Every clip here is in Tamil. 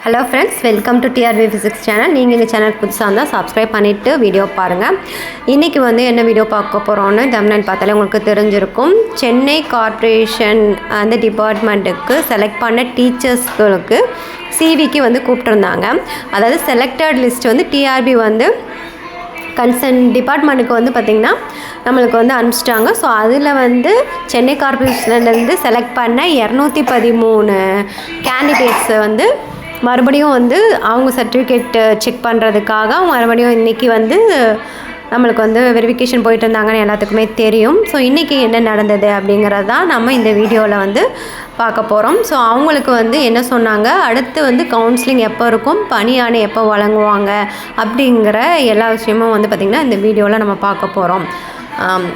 Hello friends, welcome to டிஆர்வி physics channel. நீங்கள் எங்கள் சேனல் புதுசாக இருந்தால் சப்ஸ்கிரைப் பண்ணிவிட்டு வீடியோ பாருங்கள். இன்றைக்கி என்ன வீடியோ பார்க்க போகிறோன்னு தமிழ்நாடு பார்த்தாலே உங்களுக்கு தெரிஞ்சிருக்கும். சென்னை கார்ப்பரேஷன் அந்த டிபார்ட்மெண்ட்டுக்கு செலக்ட் பண்ண டீச்சர்ஸ்களுக்கு சிவிக்கு கூப்பிட்டுருந்தாங்க. அதாவது செலக்டட் லிஸ்ட் டிஆர்பி கன்சர்ன் டிபார்ட்மெண்ட்டுக்கு பார்த்திங்கன்னா நம்மளுக்கு அனுப்பிச்சிட்டாங்க. ஸோ அதில் சென்னை கார்ப்பரேஷன்லேருந்து செலக்ட் பண்ண 213 கேண்டிடேட்ஸை மறுபடியும் அவங்க சர்டிஃபிகேட் செக் பண்ணுறதுக்காக மறுபடியும் இன்றைக்கி நம்மளுக்கு வெரிஃபிகேஷன் போயிட்டு இருந்தாங்கன்னு எல்லாத்துக்குமே தெரியும். ஸோ இன்றைக்கி என்ன நடந்தது அப்படிங்கிறது தான் நம்ம இந்த வீடியோவில் பார்க்க போகிறோம். ஸோ அவங்களுக்கு என்ன சொன்னாங்க, அடுத்து கவுன்சிலிங் எப்போ இருக்கும், பணி ஆணை எப்போ வழங்குவாங்க அப்படிங்கிற எல்லா விஷயமும் பார்த்திங்கன்னா இந்த வீடியோவில் நம்ம பார்க்க போகிறோம்.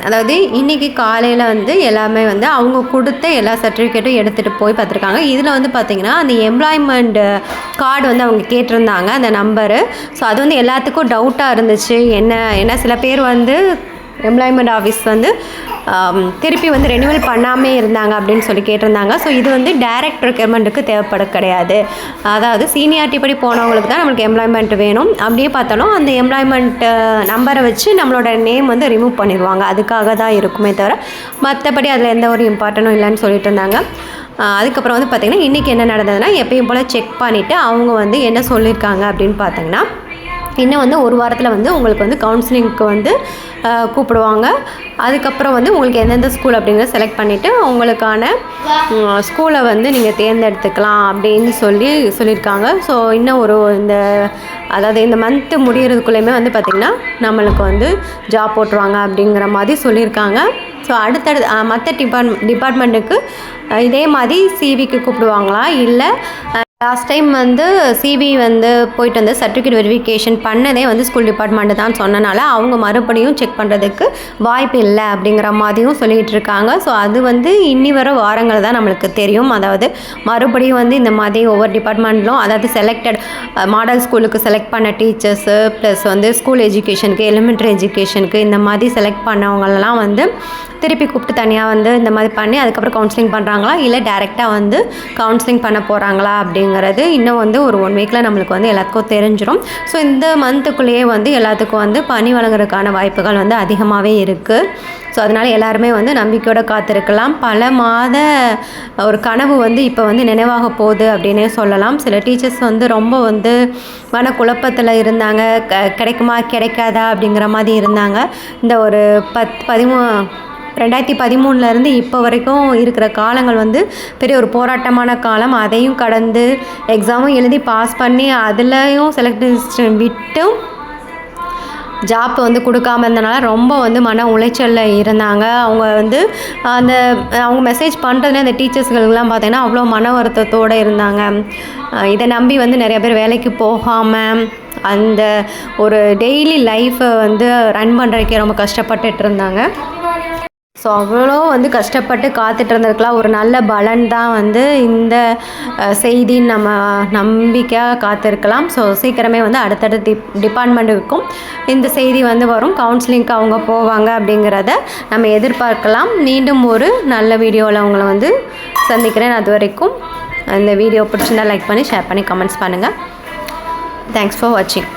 அதாவது இன்றைக்கி காலையில் எல்லாமே அவங்க கொடுத்த எல்லா சர்டிஃபிகேட்டும் எடுத்துகிட்டு போய் பார்த்துருக்காங்க. இதில் பார்த்திங்கன்னா அந்த எம்ப்ளாய்மெண்ட் கார்டு அவங்க கேட்டிருந்தாங்க, அந்த நம்பரு. ஸோ அது எல்லாத்துக்கும் டவுட்டாக இருந்துச்சு. என்ன சில பேர் எம்ப்ளாய்மெண்ட் ஆஃபீஸ் திருப்பி ரெனியூவல் பண்ணாமே இருந்தாங்க அப்படின்னு சொல்லி கேட்டிருந்தாங்க. ஸோ இது டைரக்ட் ரெக்யர்மெண்ட்டுக்கு தேவைப்பட கிடையாது. அதாவது சீனியாரிட்டி படி போனவங்களுக்கு தான் நம்மளுக்கு எம்ப்ளாய்மெண்ட் வேணும். அப்படியே பார்த்தாலும் அந்த எம்ப்ளாய்மெண்ட் நம்பரை வச்சு நம்மளோட நேம் ரிமூவ் பண்ணிடுவாங்க. அதுக்காக தான் இருக்குமே தவிர மற்றபடி அதில் எந்த ஒரு இம்பார்ட்டனும் இல்லைன்னு சொல்லிட்டு இருந்தாங்க. அதுக்கப்புறம் பார்த்திங்கன்னா இன்றைக்கி என்ன நடந்ததுன்னா, எப்பயும் போல் செக் பண்ணிவிட்டு அவங்க என்ன சொல்லியிருக்காங்க அப்படின்னு பார்த்திங்கன்னா, இன்னும் ஒரு வாரத்தில் உங்களுக்கு கவுன்சிலிங்க்கு கூப்பிடுவாங்க. அதுக்கப்புறம் உங்களுக்கு எந்தெந்த ஸ்கூல் அப்படிங்கிறத செலக்ட் பண்ணிவிட்டு உங்களுக்கான ஸ்கூலை நீங்கள் தேர்ந்தெடுத்துக்கலாம் அப்படின்னு சொல்லியிருக்காங்க. ஸோ இன்னும் அதாவது இந்த மந்த்து முடிகிறதுக்குள்ளேயுமே பார்த்திங்கன்னா நம்மளுக்கு ஜாப் போட்டுருவாங்க அப்படிங்கிற மாதிரி சொல்லியிருக்காங்க. ஸோ அடுத்தடுத்து மற்ற டிபார்ட்மெண்ட்டுக்கு இதே மாதிரி சிவிக்கு கூப்பிடுவாங்களா, இல்லை லாஸ்ட் டைம் சிவி போயிட்டு சர்டிஃபிகேட் வெரிஃபிகேஷன் பண்ணதே ஸ்கூல் டிபார்ட்மெண்ட்டு தான் சொன்னனால அவங்க மறுபடியும் செக் பண்ணுறதுக்கு வாய்ப்பு இல்லை அப்படிங்கிற மாதிரியும் சொல்லிகிட்டு இருக்காங்க. ஸோ அது இன்னி வர வாரங்கள் தான் நம்மளுக்கு தெரியும். அதாவது மறுபடியும் இந்த மாதிரி ஒவ்வொரு டிபார்ட்மெண்ட்லும், அதாவது செலக்டட் மாடல் ஸ்கூலுக்கு செலக்ட் பண்ண டீச்சர்ஸு ப்ளஸ் ஸ்கூல் எஜுகேஷனுக்கு, எலிமெண்ட்ரி எஜுகேஷனுக்கு இந்த மாதிரி செலக்ட் பண்ணவங்களெல்லாம் திருப்பி கூப்பிட்டு தனியாக இந்த மாதிரி பண்ணி அதுக்கப்புறம் கவுன்சிலிங் பண்ணுறாங்களா, இல்லை டேரெக்டாக கவுன்சிலிங் பண்ண போகிறாங்களா அப்படிங்கிறது இன்னும் ஒரு 1 வீக்கில் நம்மளுக்கு எல்லாத்துக்கும் தெரிஞ்சிடும். ஸோ இந்த மந்த்துக்குள்ளேயே எல்லாத்துக்கும் பணி வழங்குறதுக்கான வாய்ப்புகள் அதிகமாகவே இருக்குது. ஸோ அதனால் எல்லாருமே நம்பிக்கையோடு காத்திருக்கலாம். பல மாத ஒரு கனவு இப்போ நினைவாக போகுது அப்படின்னே சொல்லலாம். சில டீச்சர்ஸ் ரொம்ப மனக்குழப்பத்தில் இருந்தாங்க, கிடைக்குமா கிடைக்காதா அப்படிங்கிற மாதிரி இருந்தாங்க. இந்த ஒரு 2013 இப்போ வரைக்கும் இருக்கிற காலங்கள் பெரிய ஒரு போராட்டமான காலம். அதையும் கடந்து எக்ஸாமும் எழுதி பாஸ் பண்ணி அதுலேயும் செலக்ஷன் விட்டும் ஜாப் கொடுக்காம இருந்தனால ரொம்ப மன உளைச்சலில் இருந்தாங்க. அவங்க அவங்க மெசேஜ் பண்ணுறதுல அந்த டீச்சர்ஸ்களுக்கெல்லாம் பார்த்தீங்கன்னா அவ்வளோ மன வருத்தத்தோடு இருந்தாங்க. இதை நம்பி நிறைய பேர் வேலைக்கு போகாமல் அந்த ஒரு டெய்லி லைஃப்பை ரன் பண்ணுறதுக்கே ரொம்ப கஷ்டப்பட்டுட்டு இருந்தாங்க. ஸோ அவ்வளோ கஷ்டப்பட்டு காத்துட்டு இருந்திருக்கலாம். ஒரு நல்ல பலன் தான் இந்த செய்தின்னு நம்ம நம்பிக்கையாக காத்திருக்கலாம். ஸோ சீக்கிரமே அடுத்தடுத்த டிபார்ட்மெண்ட்டுக்கும் இந்த செய்தி வரும். கவுன்சிலிங்க்கு அவங்க போவாங்க அப்படிங்கிறத நம்ம எதிர்பார்க்கலாம். மீண்டும் ஒரு நல்ல வீடியோவில் உங்களை சந்திக்கிறேன். அது வரைக்கும் இந்த வீடியோ பிடிச்சிருந்தா லைக் பண்ணி, ஷேர் பண்ணி, கமெண்ட்ஸ் பண்ணுங்கள். தேங்க்ஸ் ஃபார் வாட்சிங்.